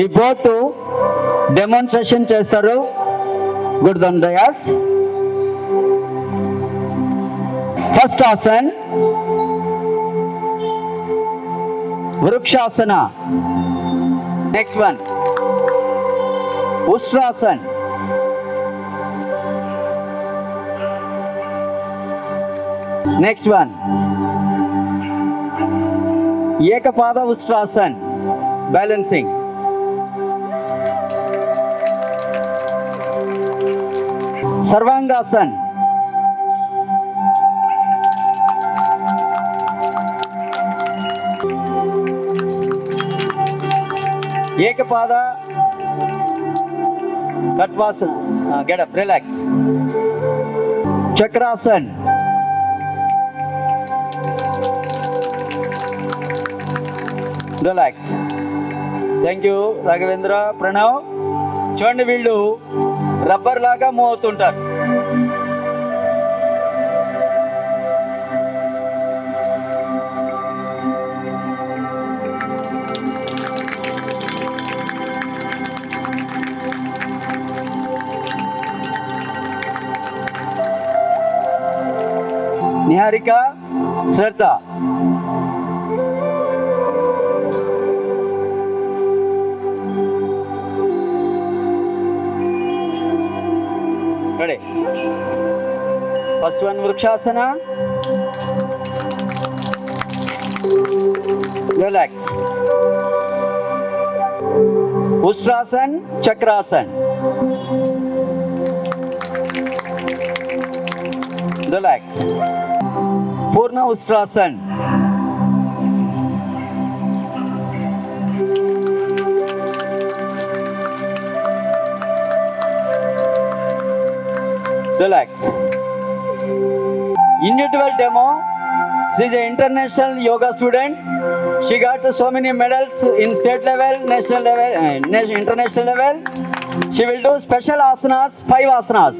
ఈ both demonstration చేస్తారు. గుర్దండయాస్. First asan vrikshasana. Next one ushtrasan. Next one ekapada ushtrasan, balancing. Sarvangasan. Ekapada katvasana. Get up, relax. Chakrasan. Relax. Thank you Raghavendra. Pranav. చూడండి, వీళ్ళు రబ్బర్ లాగా మూవ్ అవుతుంటారు. Niharika, Shraddha. Ready. First one vrikshasana. Relax. Ushtrasan, chakrasan. Relax. Purna ushtrasan. Relax. Individual demo. She is an international yoga student. She got so many medals in state level, national level, international level. She will do special asanas, 5 asanas.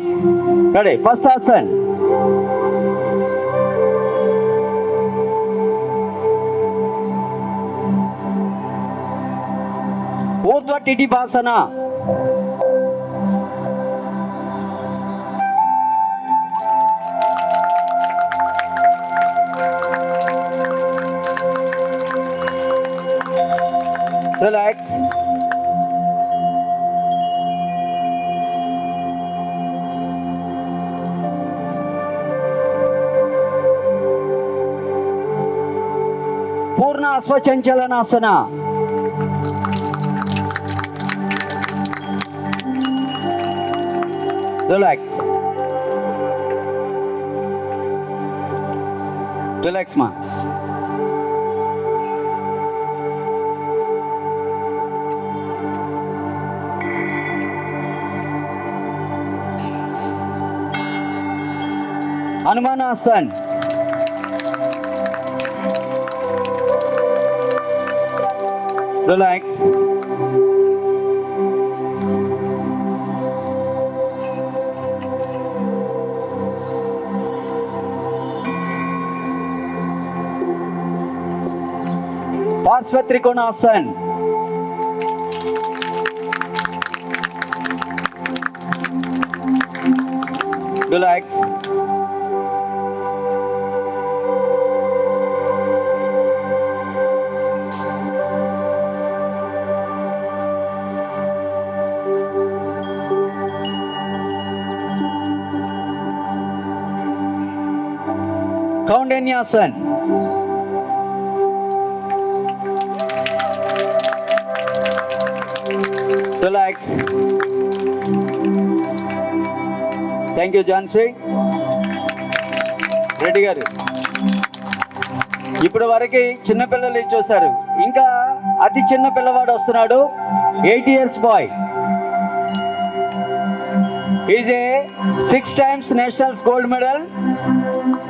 Ready? First asan. Urdhva Titipasana. Relax. Purna Asvachanchalanasana. Relax. Relax, ma. Hanumanasana. Relax. Parshva Trikonasana. Relax. Kaundinyasana. Relax. Thank you, Jansi. Reddy గారు. ఇప్పుడు వరకు చిన్నపిల్లలు చూశారు. ఇంకా అతి చిన్న పిల్లవాడు వస్తున్నాడు. 8 years boy. He's a 6 times nationals gold medal,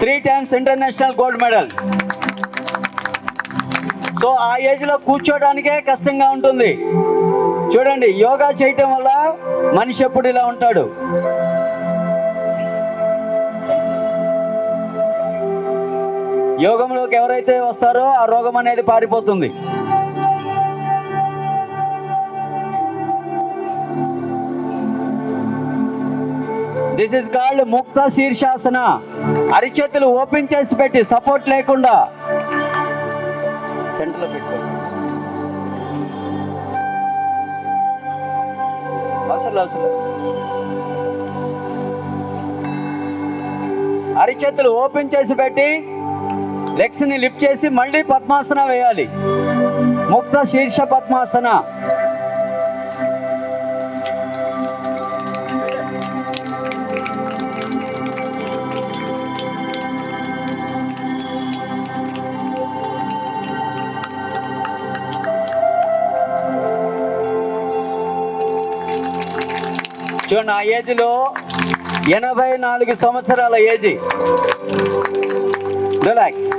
3 times international gold medal. So ఆ ఏజ్ లో కూర్చోడానికే కష్టంగా ఉంటుంది. చూడండి, యోగా చేయటం వల్ల మనిషి ఎప్పుడు ఇలా ఉంటాడు. యోగంలోకి ఎవరైతే వస్తారో ఆ రోగం అనేది పారిపోతుంది. దిస్ ఇస్ కాల్డ్ ముక్త శీర్షాసన. అరిచేతులు ఓపెన్ చేసి పెట్టి సపోర్ట్ లేకుండా సెంటర్లో పెట్టుకో. అవసరం అరిచేతులు ఓపెన్ చేసి పెట్టి లెగ్స్ ని లిఫ్ట్ చేసి మళ్ళీ పద్మాసన వేయాలి. ముక్త శీర్ష పద్మాసన. చూడండి, ఆ ఏజ్లో 84 సంవత్సరాల ఏజ్. రిలాక్స్.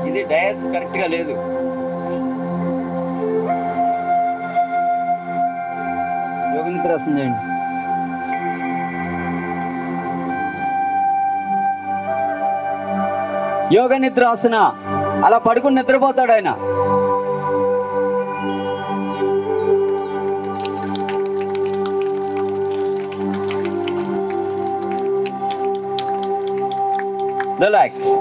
ఇది డయాస్ కరెక్ట్గా లేదు. యోగ నిద్ర వస్తుందండి. యోగ నిద్రాసన. అలా పడుకుని నిద్రపోతాడు ఆయన. రిలాక్స్.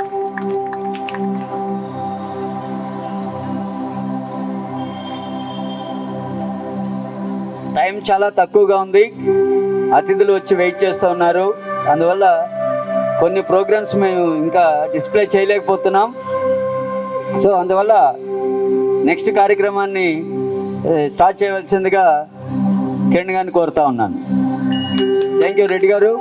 టైం చాలా తక్కువగా ఉంది. అతిథులు వచ్చి వెయిట్ చేస్తూ ఉన్నారు. అందువల్ల కొన్ని ప్రోగ్రామ్స్ మేము ఇంకా డిస్ప్లే చేయలేకపోతున్నాం. సో అందువల్ల నెక్స్ట్ కార్యక్రమాన్ని స్టార్ట్ చేయవలసిందిగా కిరణ్ గారిని కోరుతా ఉన్నాను. థ్యాంక్ యూ రెడ్డి గారు.